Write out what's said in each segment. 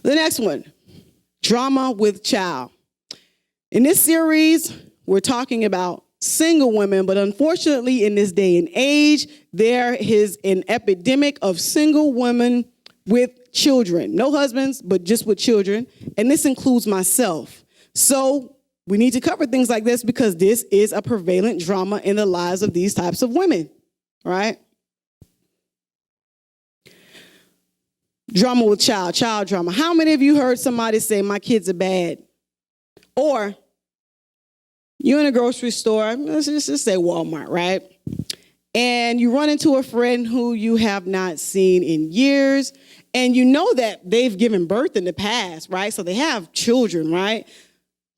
The next one, drama with child. In this series, we're talking about single women, but unfortunately in this day and age, there is an epidemic of single women with children. No husbands, but just with children. And this includes myself. So we need to cover things like this because this is a prevalent drama in the lives of these types of women, right? Drama with child drama. How many of you heard somebody say, my kids are bad? Or you're in a grocery store, let's just say Walmart, right? And you run into a friend who you have not seen in years, and you know that they've given birth in the past, right? So they have children, right?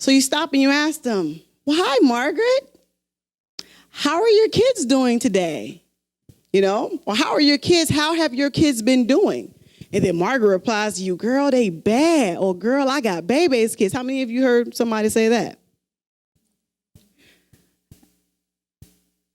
So you stop and you ask them, well, hi, Margaret. How are your kids doing today? You know, or how are your kids? How have your kids been doing? And then Margaret replies to you, girl, they bad. Or girl, I got baby's kids. How many of you heard somebody say that?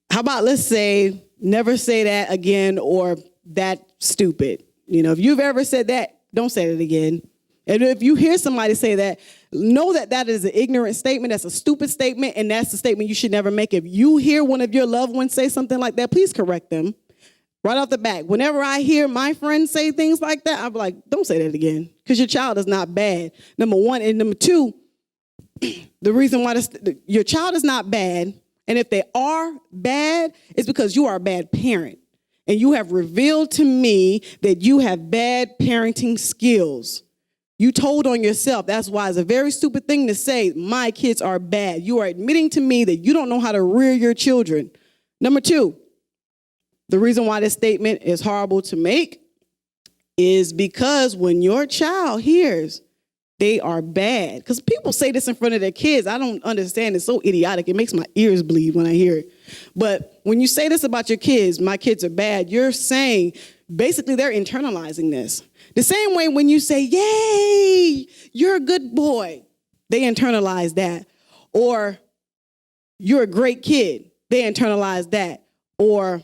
How about let's say, never say that again or that stupid. You know, if you've ever said that, don't say it again. And if you hear somebody say that, know that that is an ignorant statement. That's a stupid statement. And that's a statement you should never make. If you hear one of your loved ones say something like that, please correct them. Right off the bat, whenever I hear my friends say things like that, I'm like, don't say that again, because your child is not bad, number one. And number two, the reason why your child is not bad, and if they are bad, it's because you are a bad parent. And you have revealed to me that you have bad parenting skills. You told on yourself. That's why it's a very stupid thing to say, my kids are bad. You are admitting to me that you don't know how to rear your children. Number two, the reason why this statement is horrible to make is because when your child hears they are bad, because people say this in front of their kids, I don't understand. It's so idiotic. It makes my ears bleed when I hear it. But when you say this about your kids, my kids are bad, you're saying, basically they're internalizing this. The same way when you say, yay, you're a good boy, they internalize that. Or you're a great kid, they internalize that. Or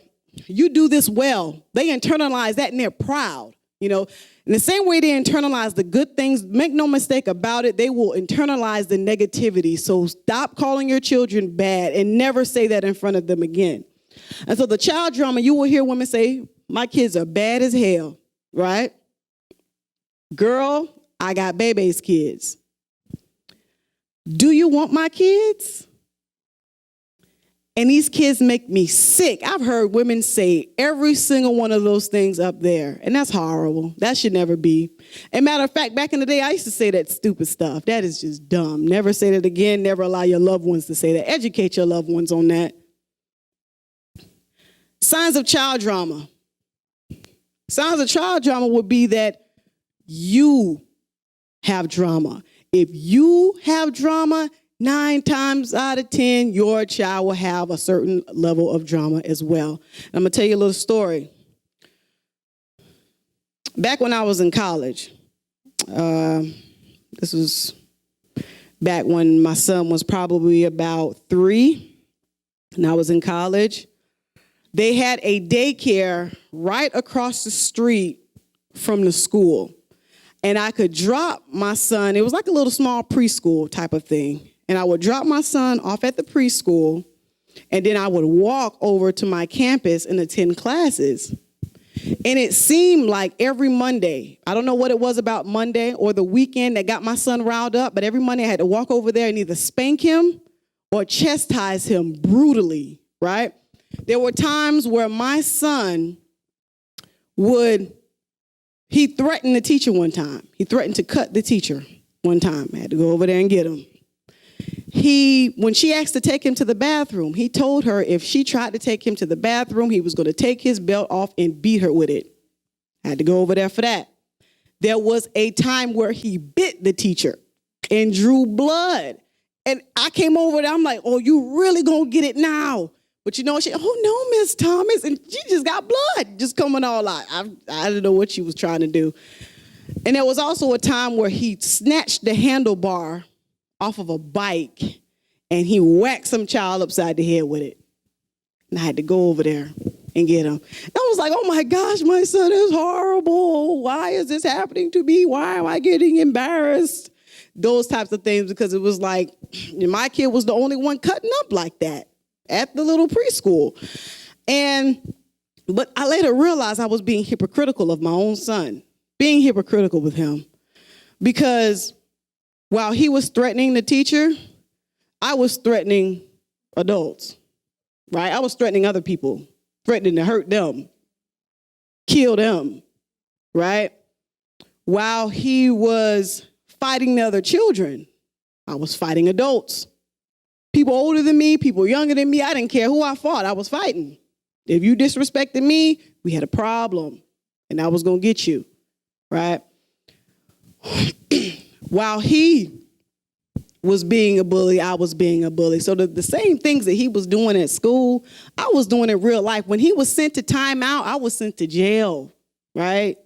you do this well, they internalize that and they're proud, you know. In the same way they internalize the good things, make no mistake about it, they will internalize the negativity. So stop calling your children bad and never say that in front of them again. And so the child drama, you will hear women say, my kids are bad as hell, right? Girl, I got baby's kids. Do you want my kids? And these kids make me sick. I've heard women say every single one of those things up there. And that's horrible. That should never be. And matter of fact, back in the day, I used to say that stupid stuff. That is just dumb. Never say that again. Never allow your loved ones to say that. Educate your loved ones on that. Signs of child drama. Signs of child drama would be that you have drama. If you have drama, 9 times out of 10, your child will have a certain level of drama as well. And I'm going to tell you a little story. Back when I was in college, this was back when my son was probably about 3, and I was in college. They had a daycare right across the street from the school. And I could drop my son. It was like a little small preschool type of thing. And I would drop my son off at the preschool, and then I would walk over to my campus and attend classes. And it seemed like every Monday, I don't know what it was about Monday or the weekend that got my son riled up, but every Monday I had to walk over there and either spank him or chastise him brutally, right? There were times where my son he threatened the teacher one time. He threatened to cut the teacher one time. I had to go over there and get him. When she asked to take him to the bathroom, he told her if she tried to take him to the bathroom, he was going to take his belt off and beat her with it. I had to go over there for that. There was a time where he bit the teacher and drew blood. And I came over there, I'm like, oh, you really going to get it now? But you know, oh no, Miss Thomas. And she just got blood just coming all out. I don't know what she was trying to do. And there was also a time where he snatched the handlebar off of a bike, and he whacked some child upside the head with it. And I had to go over there and get him. I was like, oh my gosh, my son is horrible. Why is this happening to me? Why am I getting embarrassed? Those types of things, because it was like, my kid was the only one cutting up like that at the little preschool. But I later realized I was being hypocritical of my own son, being hypocritical with him. Because while he was threatening the teacher, I was threatening adults, right? I was threatening other people, threatening to hurt them, kill them, right? While he was fighting the other children, I was fighting adults. People older than me, people younger than me, I didn't care who I fought, I was fighting. If you disrespected me, we had a problem, and I was going to get you, right? While he was being a bully, I was being a bully. So the same things that he was doing at school, I was doing in real life. When he was sent to timeout, I was sent to jail, right?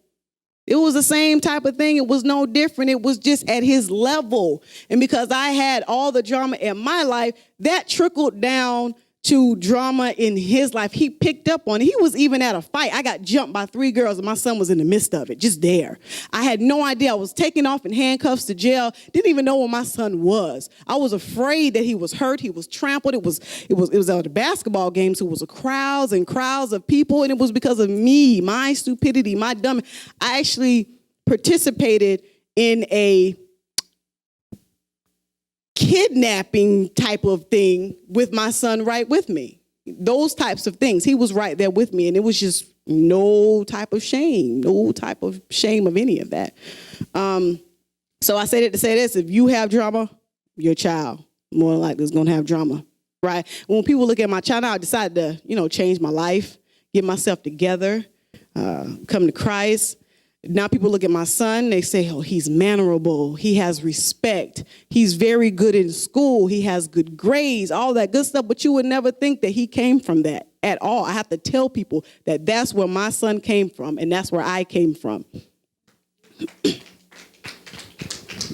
It was the same type of thing. It was no different. It was just at his level. And because I had all the drama in my life, that trickled down to drama in his life. He picked up on it. He was even at a fight. I got jumped by 3 girls, and my son was in the midst of it, just there. I had no idea. I was taken off in handcuffs to jail. Didn't even know where my son was. I was afraid that he was hurt. He was trampled. It was at the basketball games. It was crowds and crowds of people, and it was because of me, my stupidity, my dumb. I actually participated in a kidnapping type of thing with my son right with me. Those types of things. He was right there with me, and it was just no type of shame of any of that. So I said it to say this: if you have drama, your child more than likely is going to have drama, right? When people look at my child, I decided to, change my life, get myself together, come to Christ. Now people look at my son, they say, oh, he's mannerable. He has respect. He's very good in school. He has good grades, all that good stuff. But you would never think that he came from that at all. I have to tell people that that's where my son came from, and that's where I came from.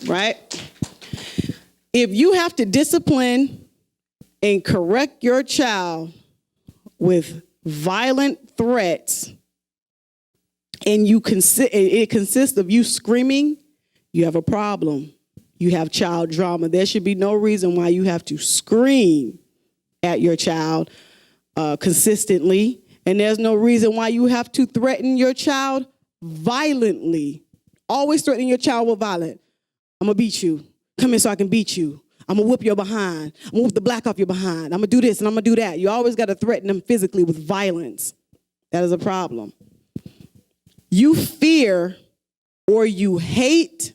Right? If you have to discipline and correct your child with violent threats, and it consists of you screaming, you have a problem. You have child drama. There should be no reason why you have to scream at your child consistently. And there's no reason why you have to threaten your child violently. Always threatening your child with violence. I'm going to beat you. Come here so I can beat you. I'm going to whip your behind. I'm going to whip the black off your behind. I'm going to do this and I'm going to do that. You always got to threaten them physically with violence. That is a problem. You fear or you hate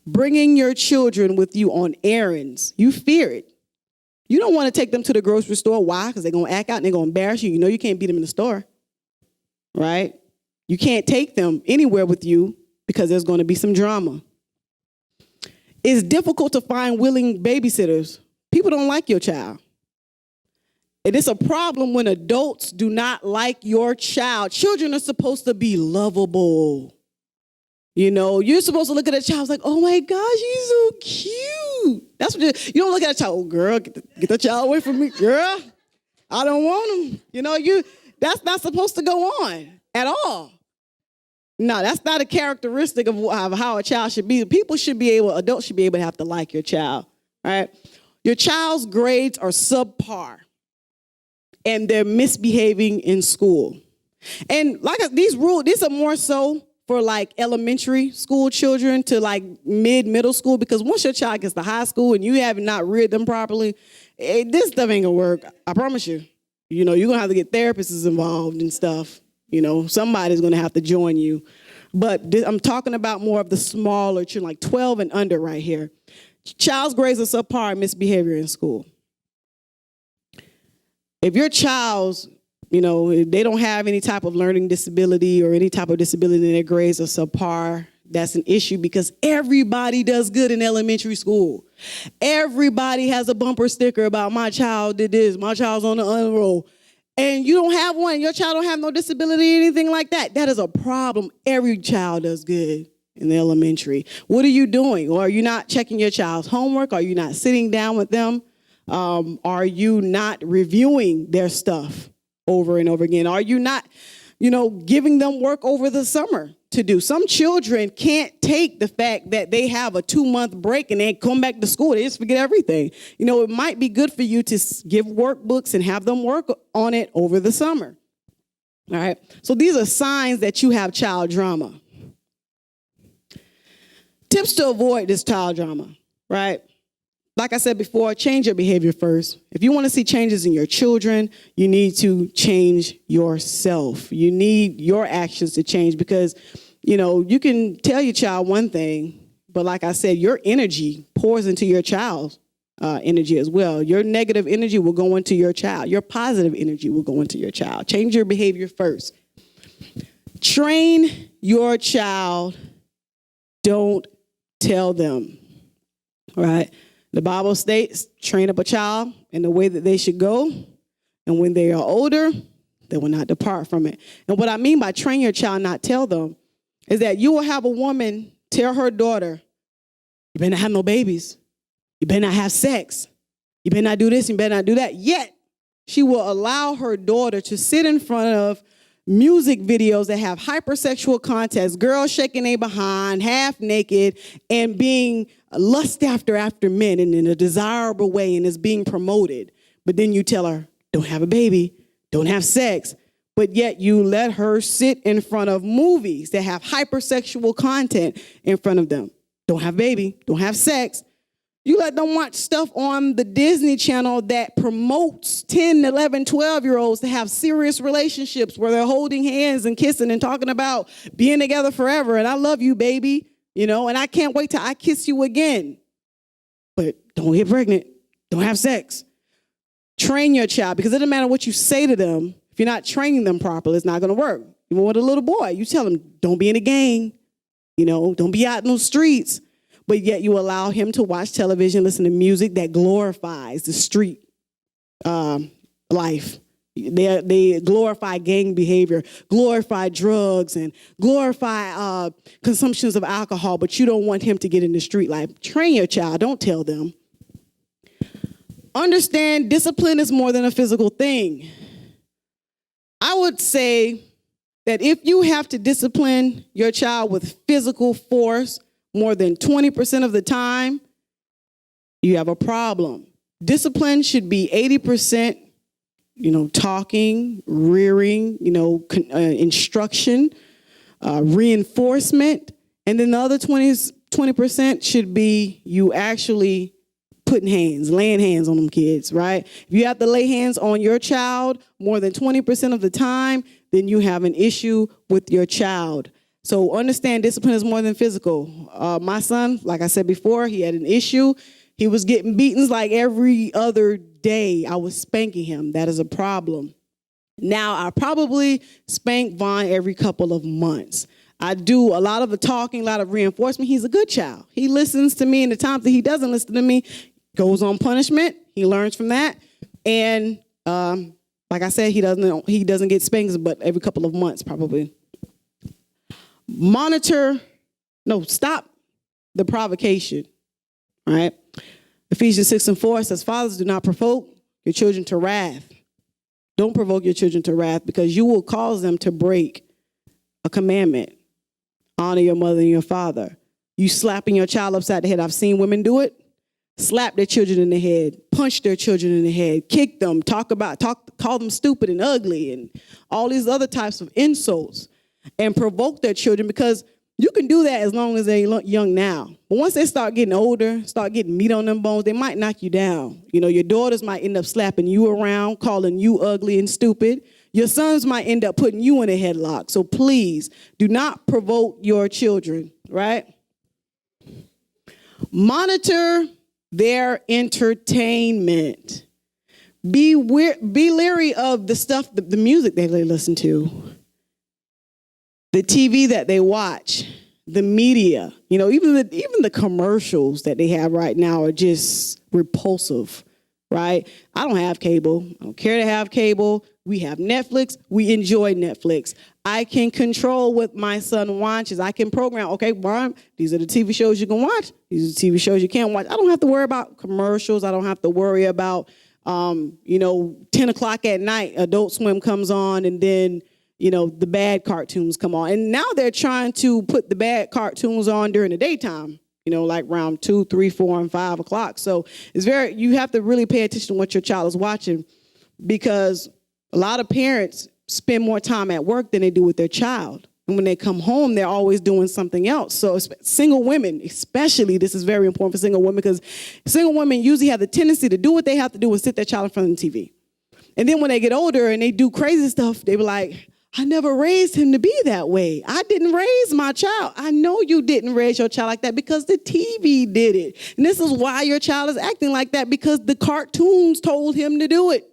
bringing your children with you on errands. You fear it. You don't want to take them to the grocery store. Why? Because they're going to act out and they're going to embarrass you. You know you can't beat them in the store, right? You can't take them anywhere with you because there's going to be some drama. It's difficult to find willing babysitters. People don't like your child. And it's a problem when adults do not like your child. Children are supposed to be lovable. You're supposed to look at a child like, oh my gosh, he's so cute. That's what you don't look at a child, oh girl, get the child away from me, girl. I don't want him. That's not supposed to go on at all. No, that's not a characteristic of how a child should be. Adults should be able to have to like your child, right? Your child's grades are subpar, and they're misbehaving in school. And these are more so for elementary school children to middle school, because once your child gets to high school and you have not reared them properly, this stuff ain't gonna work. I promise you. You're gonna have to get therapists involved and stuff. Somebody's gonna have to join you. But I'm talking about more of the smaller children, 12 and under right here. Child's grades are subpar, misbehavior in school. If your child's, if they don't have any type of learning disability or any type of disability and their grades are subpar, that's an issue, because everybody does good in elementary school. Everybody has a bumper sticker about my child did this, my child's on the honor roll. And you don't have one, your child don't have no disability or anything like that. That is a problem. Every child does good in the elementary. What are you doing? Or are you not checking your child's homework? Are you not sitting down with them? Are you not reviewing their stuff? over and over again? Are you not, giving them work over the summer to do? Some children can't take the fact that they have a 2-month break and they come back to school. They just forget everything. It might be good for you to give workbooks and have them work on it over the summer. All right. So these are signs that you have child drama. Tips to avoid this child drama, right? Like I said before, change your behavior first. If you want to see changes in your children, you need to change yourself. You need your actions to change because, you can tell your child one thing, but like I said, your energy pours into your child's energy as well. Your negative energy will go into your child. Your positive energy will go into your child. Change your behavior first. Train your child. Don't tell them, right? The Bible states, train up a child in the way that they should go, and when they are older, they will not depart from it. And what I mean by train your child, not tell them, is that you will have a woman tell her daughter, you better not have no babies. You better not have sex. You better not do this, you better not do that. Yet, she will allow her daughter to sit in front of music videos that have hypersexual context, girls shaking their behind, half naked, and being lust after men and in a desirable way, and is being promoted. But then you tell her, don't have a baby, don't have sex. But yet you let her sit in front of movies that have hypersexual content in front of them. Don't have baby, don't have sex. You let them watch stuff on the Disney Channel that promotes 10, 11, 12-year-olds to have serious relationships where they're holding hands and kissing and talking about being together forever. And I love you, baby, and I can't wait till I kiss you again. But don't get pregnant. Don't have sex. Train your child, because it doesn't matter what you say to them. If you're not training them properly, it's not going to work. Even with a little boy, you tell him, don't be in a gang. Don't be out in those streets. But yet you allow him to watch television, listen to music that glorifies the street life. They glorify gang behavior, glorify drugs, and glorify consumptions of alcohol, but you don't want him to get in the street life. Train your child. Don't tell them. Understand discipline is more than a physical thing. I would say that if you have to discipline your child with physical force more than 20% of the time, you have a problem. Discipline should be 80%, talking, rearing, instruction, reinforcement. And then the other 20% should be you actually laying hands on them kids, right? If you have to lay hands on your child more than 20% of the time, then you have an issue with your child. So understand discipline is more than physical. My son, like I said before, he had an issue. He was getting beatings like every other day. I was spanking him. That is a problem. Now, I probably spank Vaughn every couple of months. I do a lot of the talking, a lot of reinforcement. He's a good child. He listens to me, and the times that he doesn't listen to me, goes on punishment. He learns from that. And like I said, he doesn't get spankings, but every couple of months probably. Stop the provocation, right? Ephesians 6:4 says, fathers, do not provoke your children to wrath. Don't provoke your children to wrath, because you will cause them to break a commandment. Honor your mother and your father. You slapping your child upside the head. I've seen women do it. Slap their children in the head, punch their children in the head, kick them, call them stupid and ugly, and all these other types of insults, and provoke their children, because you can do that as long as they're young now. But once they start getting older, start getting meat on them bones, they might knock you down. Your daughters might end up slapping you around, calling you ugly and stupid. Your sons might end up putting you in a headlock. So please do not provoke your children, right? Monitor their entertainment. Be leery of the stuff, the music that they listen to, the TV that they watch, the media. Even the commercials that they have right now are just repulsive, right? I don't have cable. I don't care to have cable. We have Netflix. We enjoy Netflix. I can control what my son watches. I can program, okay, Brian, these are the TV shows you can watch. These are the TV shows you can't watch. I don't have to worry about commercials. I don't have to worry about 10 o'clock at night, Adult Swim comes on, and then, the bad cartoons come on. And now they're trying to put the bad cartoons on during the daytime, like around 2, 3, 4, and 5 o'clock. So you have to really pay attention to what your child is watching, because a lot of parents spend more time at work than they do with their child. And when they come home, they're always doing something else. So single women, especially, this is very important for single women, because single women usually have the tendency to do what they have to do and sit their child in front of the TV. And then when they get older and they do crazy stuff, they be like, I never raised him to be that way. I didn't raise my child. I know you didn't raise your child like that because the TV did it. And this is why your child is acting like that, because the cartoons told him to do it.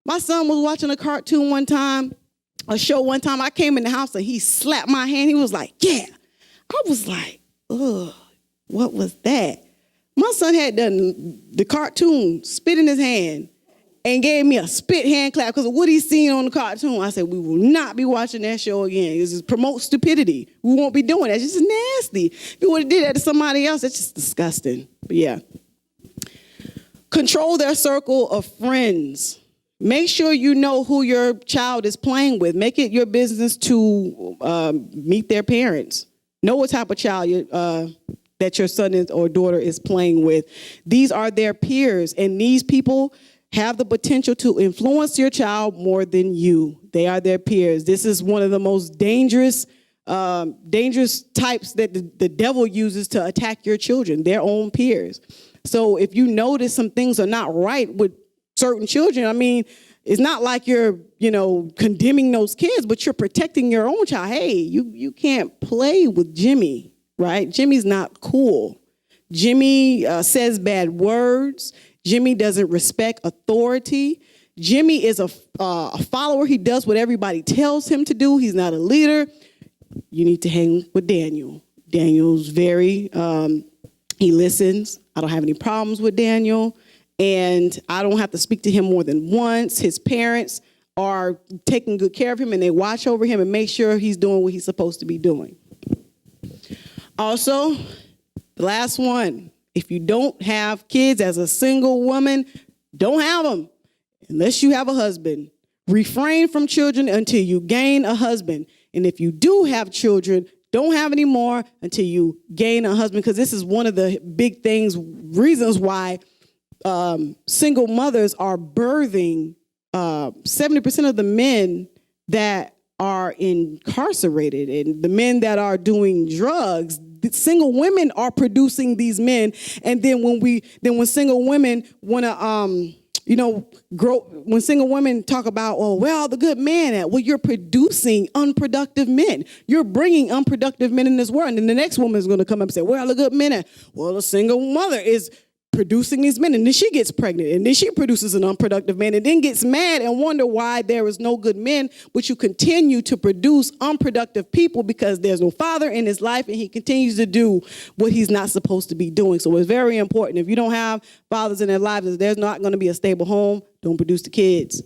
My son was watching a cartoon one time, a show one time. I came in the house and he slapped my hand. He was like, yeah. I was like, ugh, what was that? My son had done the cartoon, spit in his hand, and gave me a spit hand clap because of what he's seen on the cartoon. I said, we will not be watching that show again. This promotes stupidity. We won't be doing that. It's just nasty. If you would have did that to somebody else, that's just disgusting. But yeah. Control their circle of friends. Make sure you know who your child is playing with. Make it your business to meet their parents. Know what type of child that your son or daughter is playing with. These are their peers, and these people have the potential to influence your child more than you. They are their peers. This is one of the most dangerous types that the devil uses to attack your children, their own peers. So if you notice some things are not right with certain children, I mean, it's not like you're, condemning those kids, but you're protecting your own child. Hey, you can't play with Jimmy, right? Jimmy's not cool. Jimmy says bad words. Jimmy doesn't respect authority. Jimmy is a follower. He does what everybody tells him to do. He's not a leader. You need to hang with Daniel. Daniel's very, he listens. I don't have any problems with Daniel. And I don't have to speak to him more than once. His parents are taking good care of him, and they watch over him and make sure he's doing what he's supposed to be doing. Also, the last one, if you don't have kids as a single woman, don't have them unless you have a husband. Refrain from children until you gain a husband. And if you do have children, don't have any more until you gain a husband, because this is one of the big reasons why single mothers are birthing 70% of the men that are incarcerated and the men that are doing drugs. The single women are producing these men, and then when single women want to grow, when single women talk about, oh, where are the good men at? Well, you're producing unproductive men. You're bringing unproductive men in this world, and then the next woman is going to come up and say, where are the good men at? Well, the single mother is producing these men, and then she gets pregnant, and then she produces an unproductive man, and then gets mad and wonder why there is no good men, but you continue to produce unproductive people because there's no father in his life, and he continues to do what he's not supposed to be doing. So it's very important. If you don't have fathers in their lives, if there's not going to be a stable home, don't produce the kids.